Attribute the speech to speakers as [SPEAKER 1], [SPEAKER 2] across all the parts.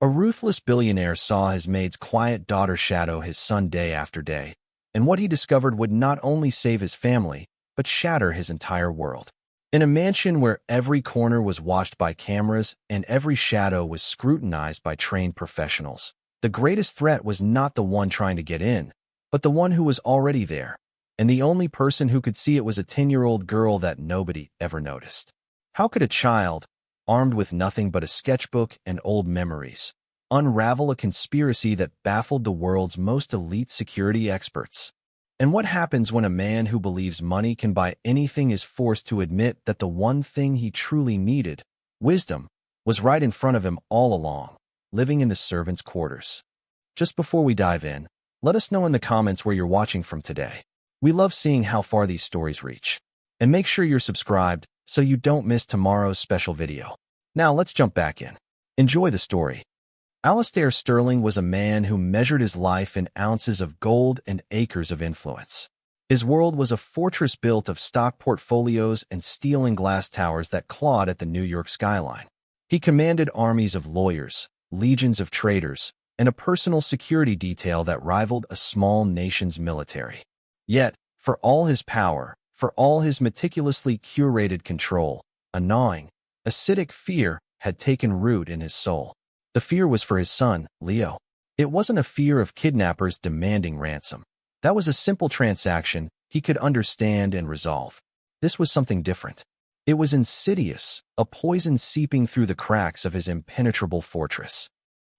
[SPEAKER 1] A ruthless billionaire saw his maid's quiet daughter shadow his son day after day, and what he discovered would not only save his family, but shatter his entire world. In a mansion where every corner was watched by cameras and every shadow was scrutinized by trained professionals, the greatest threat was not the one trying to get in, but the one who was already there, and the only person who could see it was a 10-year-old girl that nobody ever noticed. How could a child, armed with nothing but a sketchbook and old memories, unravel a conspiracy that baffled the world's most elite security experts? And what happens when a man who believes money can buy anything is forced to admit that the one thing he truly needed, wisdom, was right in front of him all along, living in the servants' quarters? Just before we dive in, let us know in the comments where you're watching from today. We love seeing how far these stories reach. And make sure you're subscribed so you don't miss tomorrow's special video. Now let's jump back in. Enjoy the story. Alastair Sterling was a man who measured his life in ounces of gold and acres of influence. His world was a fortress built of stock portfolios and steel and glass towers that clawed at the New York skyline. He commanded armies of lawyers, legions of traders, and a personal security detail that rivaled a small nation's military. Yet, for all his power, for all his meticulously curated control, a gnawing, acidic fear had taken root in his soul. The fear was for his son, Leo. It wasn't a fear of kidnappers demanding ransom. That was a simple transaction he could understand and resolve. This was something different. It was insidious, a poison seeping through the cracks of his impenetrable fortress.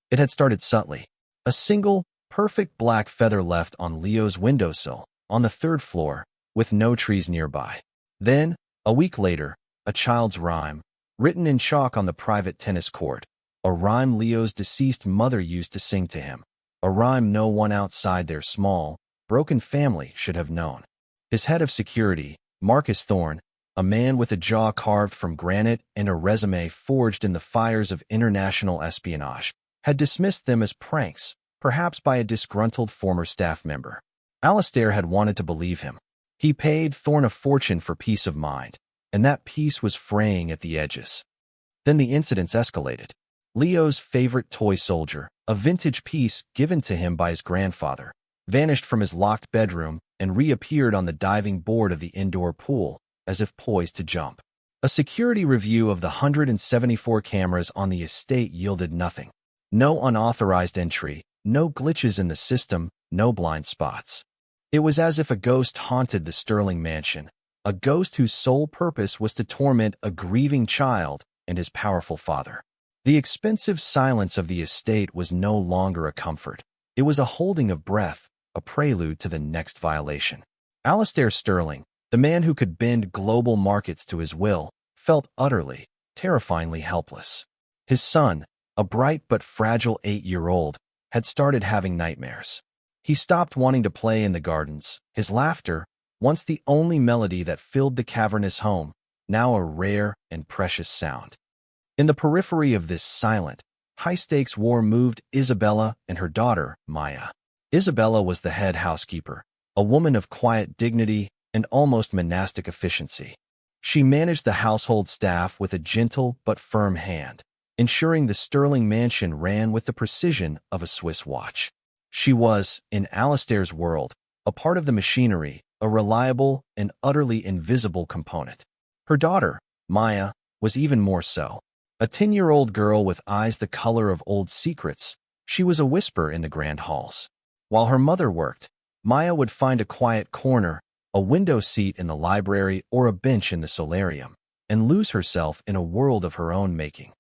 [SPEAKER 1] It had started subtly. A single, perfect black feather left on Leo's windowsill, on the third floor, with no trees nearby. Then, a week later, a child's rhyme, written in chalk on the private tennis court, a rhyme Leo's deceased mother used to sing to him, a rhyme no one outside their small, broken family should have known. His head of security, Marcus Thorne, a man with a jaw carved from granite and a resume forged in the fires of international espionage, had dismissed them as pranks, perhaps by a disgruntled former staff member. Alastair had wanted to believe him. He paid Thorne a fortune for peace of mind, and that peace was fraying at the edges. Then the incidents escalated. Leo's favorite toy soldier, a vintage piece given to him by his grandfather, vanished from his locked bedroom and reappeared on the diving board of the indoor pool, as if poised to jump. A security review of the 174 cameras on the estate yielded nothing. No unauthorized entry, no glitches in the system, no blind spots. It was as if a ghost haunted the Sterling mansion, a ghost whose sole purpose was to torment a grieving child and his powerful father. The expensive silence of the estate was no longer a comfort. It was a holding of breath, a prelude to the next violation. Alastair Sterling, the man who could bend global markets to his will, felt utterly, terrifyingly helpless. His son, a bright but fragile 8-year-old, had started having nightmares. He stopped wanting to play in the gardens. His laughter, once the only melody that filled the cavernous home, now a rare and precious sound. In the periphery of this silent, high-stakes war moved Isabella and her daughter, Maya. Isabella was the head housekeeper, a woman of quiet dignity and almost monastic efficiency. She managed the household staff with a gentle but firm hand, ensuring the Sterling mansion ran with the precision of a Swiss watch. She was, in Alastair's world, a part of the machinery, a reliable and utterly invisible component. Her daughter, Maya, was even more so. A 10-year-old girl with eyes the color of old secrets, she was a whisper in the grand halls. While her mother worked, Maya would find a quiet corner, a window seat in the library or a bench in the solarium, and lose herself in a world of her own making.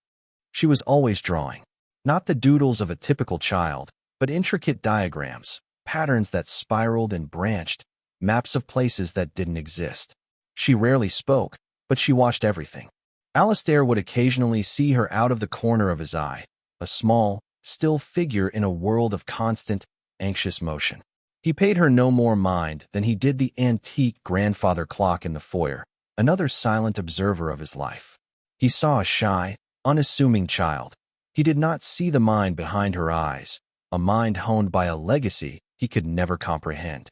[SPEAKER 1] She was always drawing, not the doodles of a typical child, but intricate diagrams, patterns that spiraled and branched, maps of places that didn't exist. She rarely spoke, but she watched everything. Alastair would occasionally see her out of the corner of his eye, a small, still figure in a world of constant, anxious motion. He paid her no more mind than he did the antique grandfather clock in the foyer, another silent observer of his life. He saw a shy, unassuming child. He did not see the mind behind her eyes, a mind honed by a legacy he could never comprehend.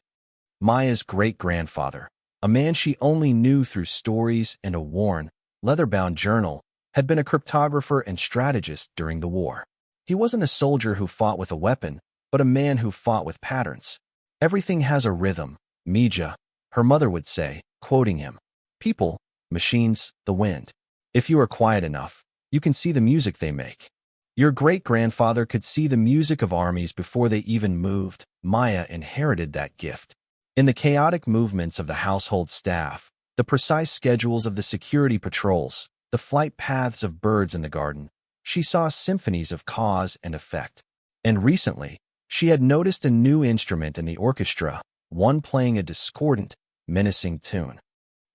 [SPEAKER 1] Maya's great-grandfather, a man she only knew through stories and a worn, leather-bound journal, had been a cryptographer and strategist during the war. He wasn't a soldier who fought with a weapon, but a man who fought with patterns. Everything has a rhythm, Mija, her mother would say, quoting him. People, machines, the wind. If you are quiet enough, you can see the music they make. Your great-grandfather could see the music of armies before they even moved. Maya inherited that gift. In the chaotic movements of the household staff, the precise schedules of the security patrols, the flight paths of birds in the garden, she saw symphonies of cause and effect. And recently, she had noticed a new instrument in the orchestra, one playing a discordant, menacing tune.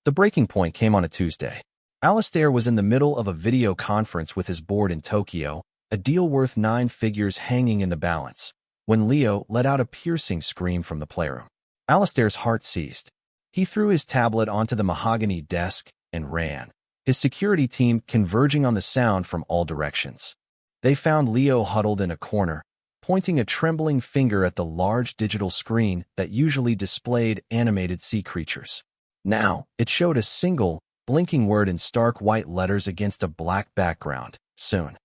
[SPEAKER 1] The breaking point came on a Tuesday. Alistair was in the middle of a video conference with his board in Tokyo, a deal worth 9 figures hanging in the balance, when Leo let out a piercing scream from the playroom. Alistair's heart seized. He threw his tablet onto the mahogany desk and ran, his security team converging on the sound from all directions. They found Leo huddled in a corner, pointing a trembling finger at the large digital screen that usually displayed animated sea creatures. Now, it showed a single, blinking word in stark white letters against a black background, soon.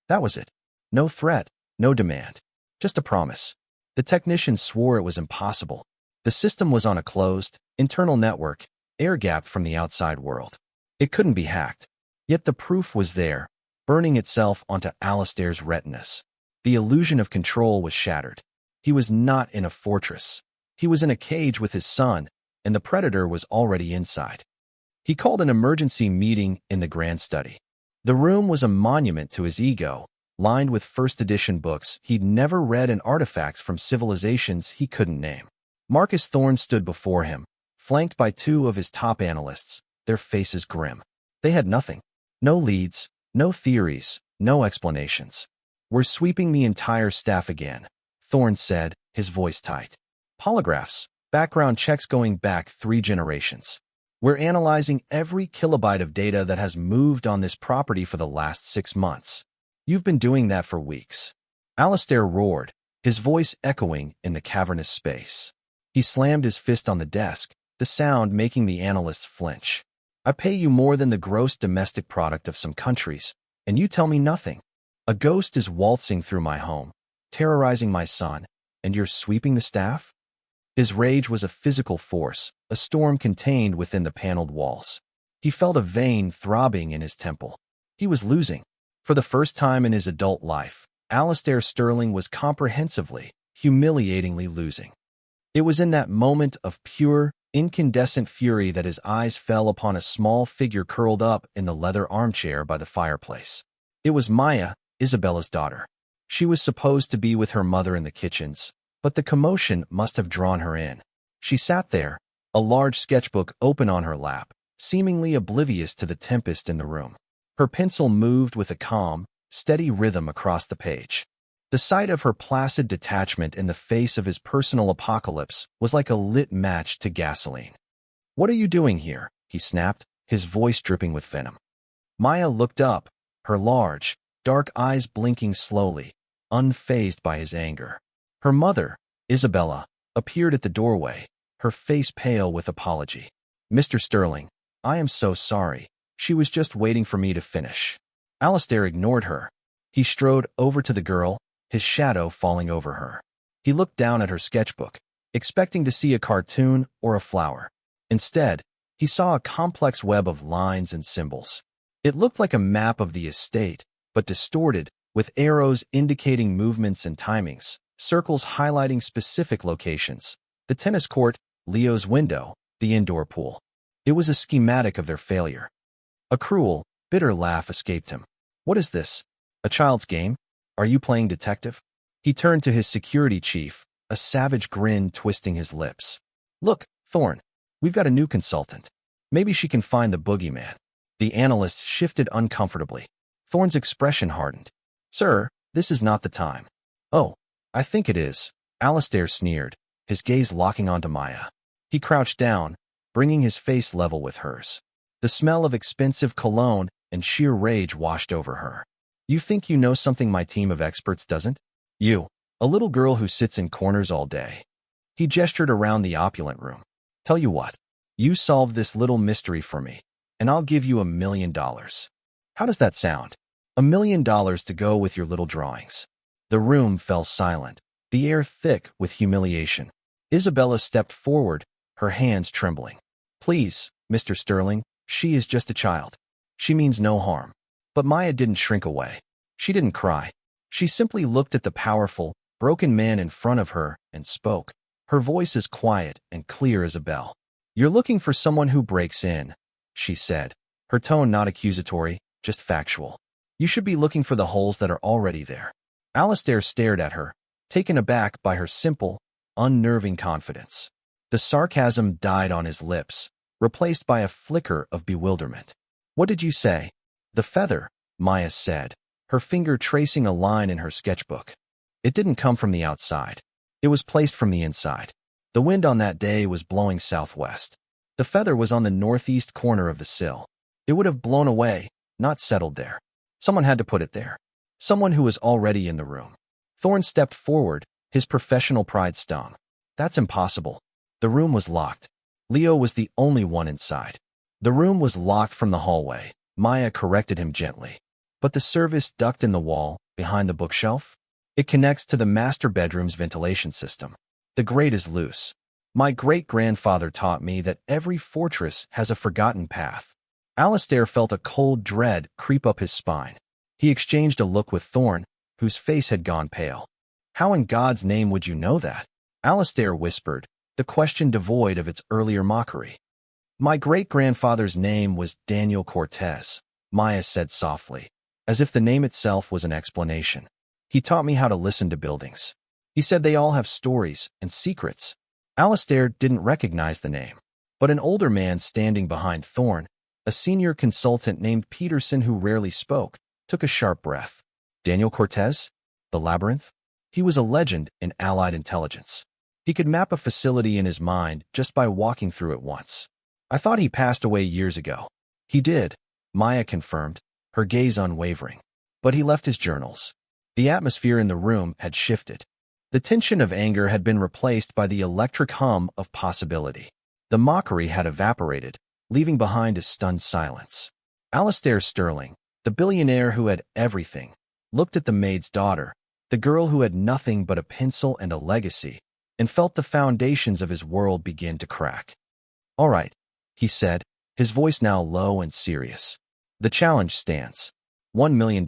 [SPEAKER 1] That was it. No threat, no demand. Just a promise. The technician swore it was impossible. The system was on a closed, internal network, air-gapped from the outside world. It couldn't be hacked. Yet the proof was there, burning itself onto Alistair's retinas. The illusion of control was shattered. He was not in a fortress. He was in a cage with his son, and the predator was already inside. He called an emergency meeting in the grand study. The room was a monument to his ego, lined with first-edition books he'd never read and artifacts from civilizations he couldn't name. Marcus Thorne stood before him, flanked by 2 of his top analysts, their faces grim. They had nothing. No leads, no theories, no explanations. We're sweeping the entire staff again, Thorne said, his voice tight. Polygraphs, background checks going back 3 generations. We're analyzing every kilobyte of data that has moved on this property for the last 6 months. You've been doing that for weeks. Alistair roared, his voice echoing in the cavernous space. He slammed his fist on the desk, the sound making the analysts flinch. I pay you more than the gross domestic product of some countries, and you tell me nothing. A ghost is waltzing through my home, terrorizing my son, and you're sweeping the staff? His rage was a physical force, a storm contained within the paneled walls. He felt a vein throbbing in his temple. He was losing. For the first time in his adult life, Alistair Sterling was comprehensively, humiliatingly losing. It was in that moment of pure, incandescent fury that his eyes fell upon a small figure curled up in the leather armchair by the fireplace. It was Maya, Isabella's daughter. She was supposed to be with her mother in the kitchens, but the commotion must have drawn her in. She sat there, a large sketchbook open on her lap, seemingly oblivious to the tempest in the room. Her pencil moved with a calm, steady rhythm across the page. The sight of her placid detachment in the face of his personal apocalypse was like a lit match to gasoline. "What are you doing here?" he snapped, his voice dripping with venom. Maya looked up, her large, dark eyes blinking slowly, unfazed by his anger. Her mother, Isabella, appeared at the doorway, her face pale with apology. "Mr. Sterling, I am so sorry. She was just waiting for me to finish." Alistair ignored her. He strode over to the girl, his shadow falling over her. He looked down at her sketchbook, expecting to see a cartoon or a flower. Instead, he saw a complex web of lines and symbols. It looked like a map of the estate, but distorted, with arrows indicating movements and timings, circles highlighting specific locations. The tennis court, Leo's window, the indoor pool. It was a schematic of their failure. A cruel, bitter laugh escaped him. "What is this? A child's game? Are you playing detective?" He turned to his security chief, a savage grin twisting his lips. "Look, Thorne, we've got a new consultant. Maybe she can find the boogeyman." The analyst shifted uncomfortably. Thorne's expression hardened. "Sir, this is not the time." "Oh, I think it is," Alistair sneered, his gaze locking onto Maya. He crouched down, bringing his face level with hers. The smell of expensive cologne and sheer rage washed over her. "You think you know something my team of experts doesn't? You, a little girl who sits in corners all day." He gestured around the opulent room. "Tell you what, you solve this little mystery for me, and I'll give you $1 million. How does that sound?" $1 million to go with your little drawings." The room fell silent, the air thick with humiliation. Isabella stepped forward, her hands trembling. "Please, Mr. Sterling, she is just a child. She means no harm." But Maya didn't shrink away. She didn't cry. She simply looked at the powerful, broken man in front of her and spoke. Her voice as quiet and clear as a bell. "You're looking for someone who breaks in," she said, her tone not accusatory, just factual. "You should be looking for the holes that are already there." Alistair stared at her, taken aback by her simple, unnerving confidence. The sarcasm died on his lips, replaced by a flicker of bewilderment. "What did you say?" "The feather," Maya said, her finger tracing a line in her sketchbook. "It didn't come from the outside. It was placed from the inside. The wind on that day was blowing southwest. The feather was on the northeast corner of the sill. It would have blown away, not settled there. Someone had to put it there. Someone who was already in the room." Thorne stepped forward, his professional pride stung. "That's impossible." The room was locked. Leo was the only one inside. "The room was locked from the hallway," Maya corrected him gently. "But the service duct in the wall, behind the bookshelf? It connects to the master bedroom's ventilation system. The grate is loose. My great-grandfather taught me that every fortress has a forgotten path." Alistair felt a cold dread creep up his spine. He exchanged a look with Thorne, whose face had gone pale. "How in God's name would you know that?" Alistair whispered, the question devoid of its earlier mockery. "My great-grandfather's name was Daniel Cortez," Maya said softly, as if the name itself was an explanation. "He taught me how to listen to buildings. He said they all have stories and secrets." Alistair didn't recognize the name, but an older man standing behind Thorne, a senior consultant named Peterson who rarely spoke, took a sharp breath. Daniel Cortez? The labyrinth? He was a legend in Allied intelligence. He could map a facility in his mind just by walking through it once. "I thought he passed away years ago." "He did," Maya confirmed, her gaze unwavering. "But he left his journals." The atmosphere in the room had shifted. The tension of anger had been replaced by the electric hum of possibility. The mockery had evaporated, leaving behind a stunned silence. Alistair Sterling, the billionaire who had everything, looked at the maid's daughter, the girl who had nothing but a pencil and a legacy, and felt the foundations of his world begin to crack. "All right," he said, his voice now low and serious. "The challenge stands. $1 million.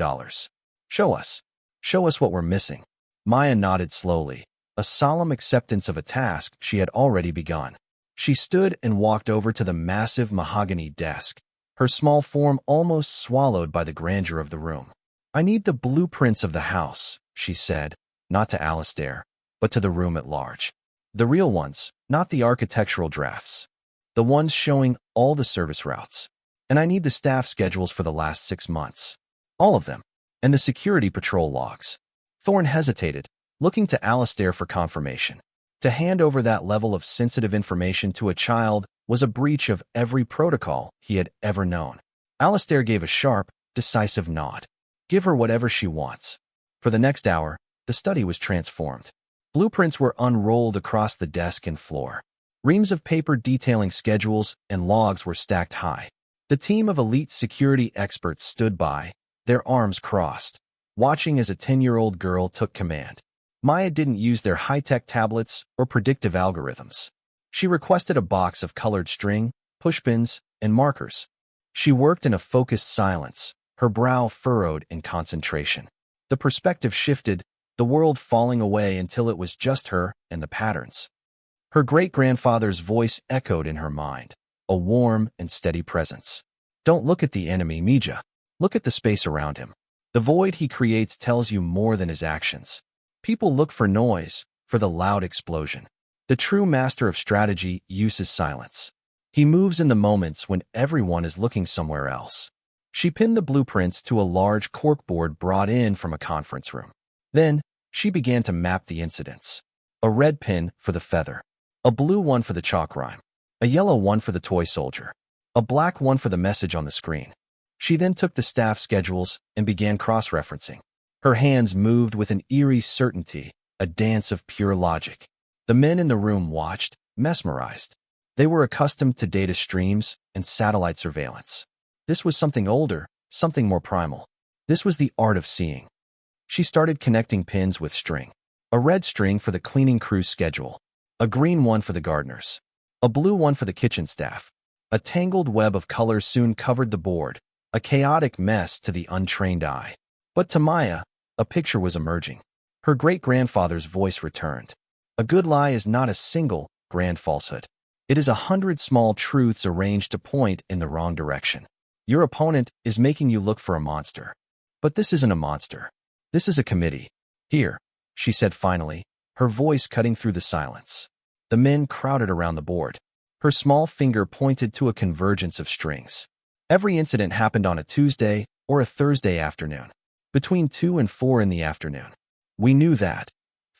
[SPEAKER 1] Show us. Show us what we're missing." Maya nodded slowly, a solemn acceptance of a task she had already begun. She stood and walked over to the massive mahogany desk, her small form almost swallowed by the grandeur of the room. "I need the blueprints of the house," she said, not to Alistair, but to the room at large. "The real ones, not the architectural drafts. The ones showing all the service routes. And I need the staff schedules for the last 6 months. All of them. And the security patrol logs." Thorne hesitated, looking to Alistair for confirmation. To hand over that level of sensitive information to a child was a breach of every protocol he had ever known. Alistair gave a sharp, decisive nod. "Give her whatever she wants." For the next hour, the study was transformed. Blueprints were unrolled across the desk and floor. Reams of paper detailing schedules and logs were stacked high. The team of elite security experts stood by, their arms crossed, watching as a 10-year-old girl took command. Maya didn't use their high-tech tablets or predictive algorithms. She requested a box of colored string, pushpins, and markers. She worked in a focused silence, her brow furrowed in concentration. The perspective shifted, the world falling away until it was just her and the patterns. Her great-grandfather's voice echoed in her mind, a warm and steady presence. "Don't look at the enemy, Mija. Look at the space around him. The void he creates tells you more than his actions. People look for noise, for the loud explosion. The true master of strategy uses silence. He moves in the moments when everyone is looking somewhere else." She pinned the blueprints to a large corkboard brought in from a conference room. Then, she began to map the incidents. A red pin for the feather. A blue one for the chalk rhyme. A yellow one for the toy soldier. A black one for the message on the screen. She then took the staff schedules and began cross-referencing. Her hands moved with an eerie certainty, a dance of pure logic. The men in the room watched, mesmerized. They were accustomed to data streams and satellite surveillance. This was something older, something more primal. This was the art of seeing. She started connecting pins with string. A red string for the cleaning crew's schedule, a green one for the gardeners, a blue one for the kitchen staff. A tangled web of colors soon covered the board, a chaotic mess to the untrained eye. But to Maya, a picture was emerging. Her great-grandfather's voice returned. A good lie is not a single grand falsehood. It is 100 small truths arranged to point in the wrong direction. Your opponent is making you look for a monster. But this isn't a monster. This is a committee. Here, she said finally, her voice cutting through the silence. The men crowded around the board. Her small finger pointed to a convergence of strings. Every incident happened on a Tuesday or a Thursday afternoon, between 2 and 4 in the afternoon. We knew that,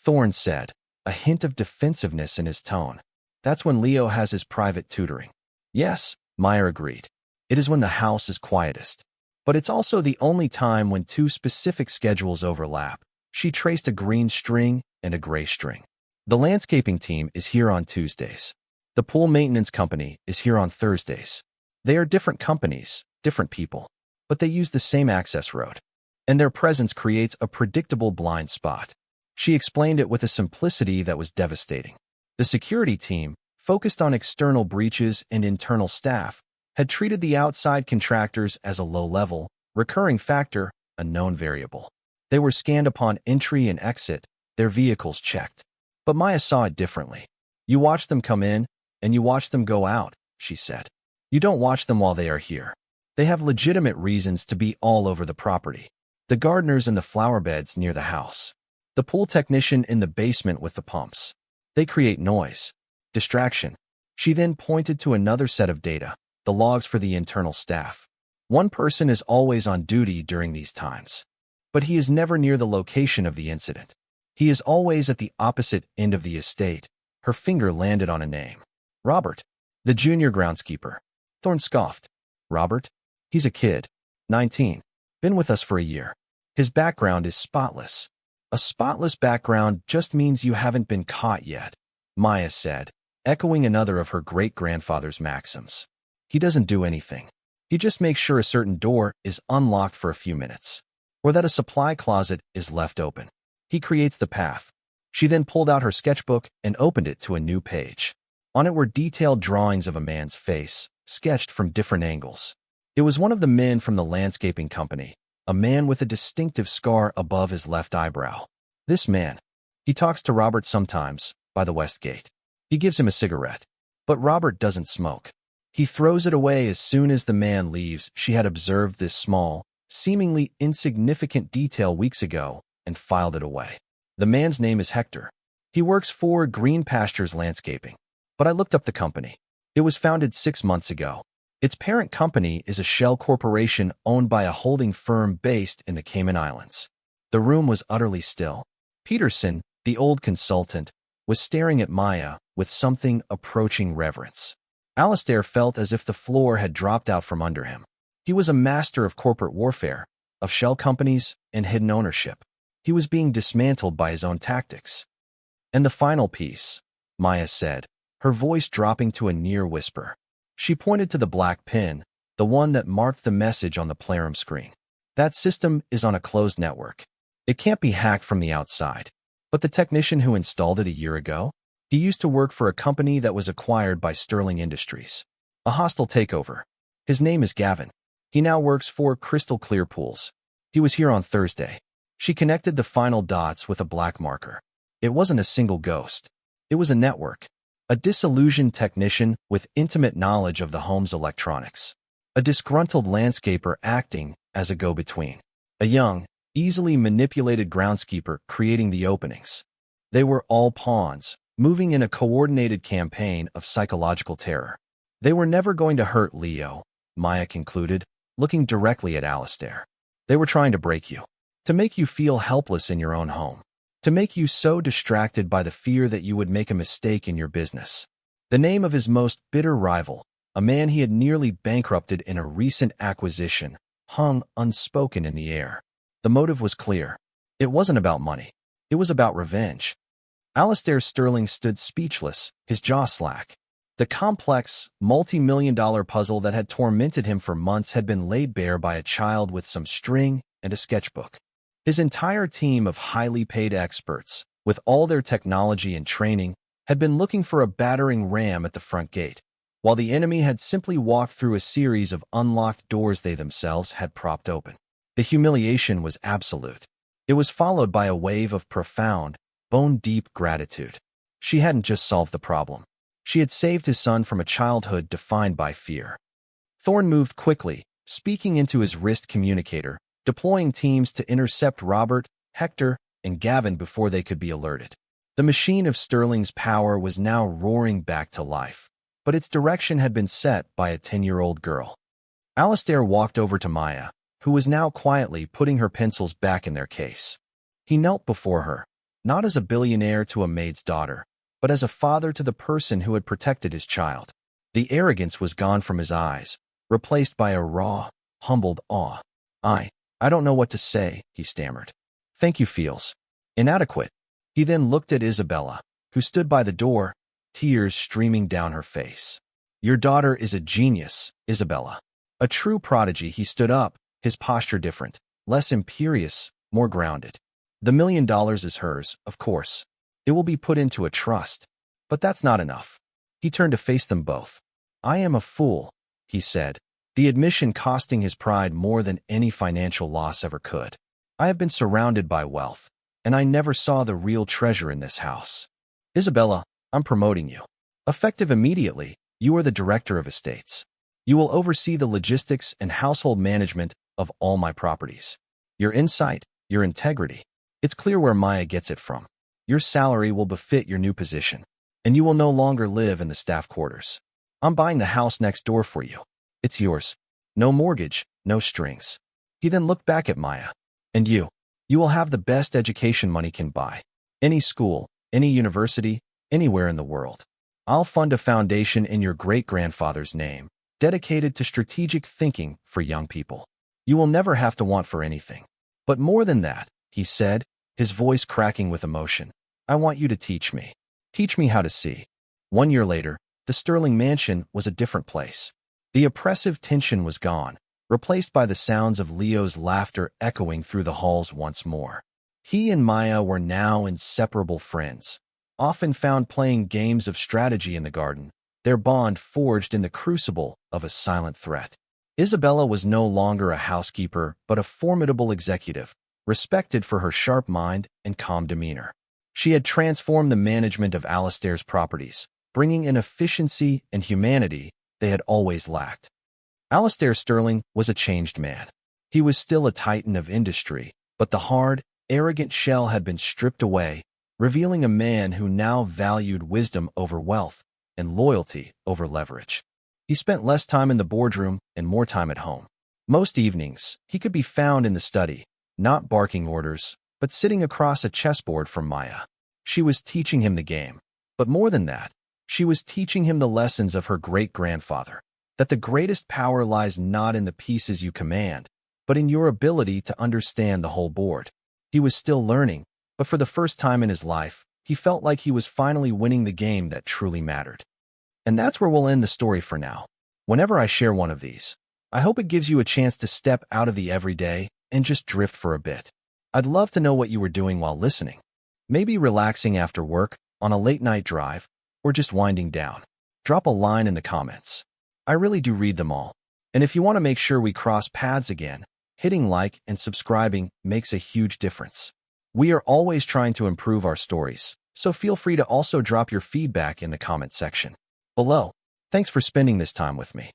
[SPEAKER 1] Thorne said, a hint of defensiveness in his tone. That's when Leo has his private tutoring. Yes, Meyer agreed. It is when the house is quietest. But it's also the only time when two specific schedules overlap. She traced a green string and a gray string. The landscaping team is here on Tuesdays. The pool maintenance company is here on Thursdays. They are different companies, different people, but they use the same access road. And their presence creates a predictable blind spot. She explained it with a simplicity that was devastating. The security team, focused on external breaches and internal staff, had treated the outside contractors as a low-level, recurring factor, a known variable. They were scanned upon entry and exit, their vehicles checked. But Maya saw it differently. You watch them come in, and you watch them go out, she said. You don't watch them while they are here. They have legitimate reasons to be all over the property. The gardeners in the flower beds near the house. The pool technician in the basement with the pumps. They create noise. Distraction. She then pointed to another set of data, the logs for the internal staff. One person is always on duty during these times. But he is never near the location of the incident. He is always at the opposite end of the estate. Her finger landed on a name. Robert, the junior groundskeeper. Thorne scoffed. Robert? He's a kid. 19. Been with us for a year. His background is spotless. A spotless background just means you haven't been caught yet, Maya said, echoing another of her great-grandfather's maxims. He doesn't do anything. He just makes sure a certain door is unlocked for a few minutes, or that a supply closet is left open. He creates the path. She then pulled out her sketchbook and opened it to a new page. On it were detailed drawings of a man's face, sketched from different angles. It was one of the men from the landscaping company, a man with a distinctive scar above his left eyebrow. This man. He talks to Robert sometimes, by the west gate. He gives him a cigarette. But Robert doesn't smoke. He throws it away as soon as the man leaves. She had observed this small, seemingly insignificant detail weeks ago and filed it away. The man's name is Hector. He works for Green Pastures Landscaping. But I looked up the company. It was founded 6 months ago. Its parent company is a shell corporation owned by a holding firm based in the Cayman Islands. The room was utterly still. Peterson, the old consultant, was staring at Maya with something approaching reverence. Alistair felt as if the floor had dropped out from under him. He was a master of corporate warfare, of shell companies and hidden ownership. He was being dismantled by his own tactics. And the final piece, Maya said, her voice dropping to a near whisper. She pointed to the black pin, the one that marked the message on the playroom screen. That system is on a closed network. It can't be hacked from the outside. But the technician who installed it a year ago, he used to work for a company that was acquired by Sterling Industries. A hostile takeover. His name is Gavin. He now works for Crystal Clear Pools. He was here on Thursday. She connected the final dots with a black marker. It wasn't a single ghost. It was a network. A disillusioned technician with intimate knowledge of the home's electronics. A disgruntled landscaper acting as a go-between. A young, easily manipulated groundskeeper creating the openings. They were all pawns, moving in a coordinated campaign of psychological terror. They were never going to hurt Leo, Maya concluded, looking directly at Alistair. They were trying to break you. To make you feel helpless in your own home. To make you so distracted by the fear that you would make a mistake in your business. The name of his most bitter rival, a man he had nearly bankrupted in a recent acquisition, hung unspoken in the air. The motive was clear. It wasn't about money. It was about revenge. Alistair Sterling stood speechless, his jaw slack. The complex, multi-million-dollar puzzle that had tormented him for months had been laid bare by a child with some string and a sketchbook. His entire team of highly paid experts, with all their technology and training, had been looking for a battering ram at the front gate, while the enemy had simply walked through a series of unlocked doors they themselves had propped open. The humiliation was absolute. It was followed by a wave of profound, bone-deep gratitude. She hadn't just solved the problem. She had saved his son from a childhood defined by fear. Thorne moved quickly, speaking into his wrist communicator, deploying teams to intercept Robert, Hector, and Gavin before they could be alerted. The machine of Sterling's power was now roaring back to life, but its direction had been set by a 10-year-old girl. Alistair walked over to Maya, who was now quietly putting her pencils back in their case. He knelt before her, not as a billionaire to a maid's daughter, but as a father to the person who had protected his child. The arrogance was gone from his eyes, replaced by a raw, humbled awe. I don't know what to say, he stammered. Thank you feels inadequate. He then looked at Isabella, who stood by the door, tears streaming down her face. Your daughter is a genius, Isabella. A true prodigy. He stood up, his posture different, less imperious, more grounded. The $1 million is hers, of course. It will be put into a trust. But that's not enough. He turned to face them both. I am a fool, he said, the admission costing his pride more than any financial loss ever could. I have been surrounded by wealth, and I never saw the real treasure in this house. Isabella, I'm promoting you. Effective immediately, you are the director of estates. You will oversee the logistics and household management of all my properties. Your insight, your integrity. It's clear where Maya gets it from. Your salary will befit your new position, and you will no longer live in the staff quarters. I'm buying the house next door for you. It's yours. No mortgage, no strings. He then looked back at Maya. And you will have the best education money can buy. Any school, any university, anywhere in the world. I'll fund a foundation in your great-grandfather's name, dedicated to strategic thinking for young people. You will never have to want for anything. But more than that, he said, his voice cracking with emotion, I want you to teach me. Teach me how to see. 1 year later, the Sterling mansion was a different place. The oppressive tension was gone, replaced by the sounds of Leo's laughter echoing through the halls once more. He and Maya were now inseparable friends, often found playing games of strategy in the garden, their bond forged in the crucible of a silent threat. Isabella was no longer a housekeeper, but a formidable executive, respected for her sharp mind and calm demeanor. She had transformed the management of Alistair's properties, bringing an efficiency and humanity they had always lacked. Alistair Sterling was a changed man. He was still a titan of industry, but the hard, arrogant shell had been stripped away, revealing a man who now valued wisdom over wealth and loyalty over leverage. He spent less time in the boardroom and more time at home. Most evenings, he could be found in the study, not barking orders, but sitting across a chessboard from Maya. She was teaching him the game. But more than that, she was teaching him the lessons of her great-grandfather, that the greatest power lies not in the pieces you command, but in your ability to understand the whole board. He was still learning, but for the first time in his life, he felt like he was finally winning the game that truly mattered. And that's where we'll end the story for now. Whenever I share one of these, I hope it gives you a chance to step out of the everyday and just drift for a bit. I'd love to know what you were doing while listening. Maybe relaxing after work, on a late-night drive, or just winding down. Drop a line in the comments. I really do read them all. And if you want to make sure we cross paths again, hitting like and subscribing makes a huge difference. We are always trying to improve our stories, so feel free to also drop your feedback in the comment section below. Thanks for spending this time with me.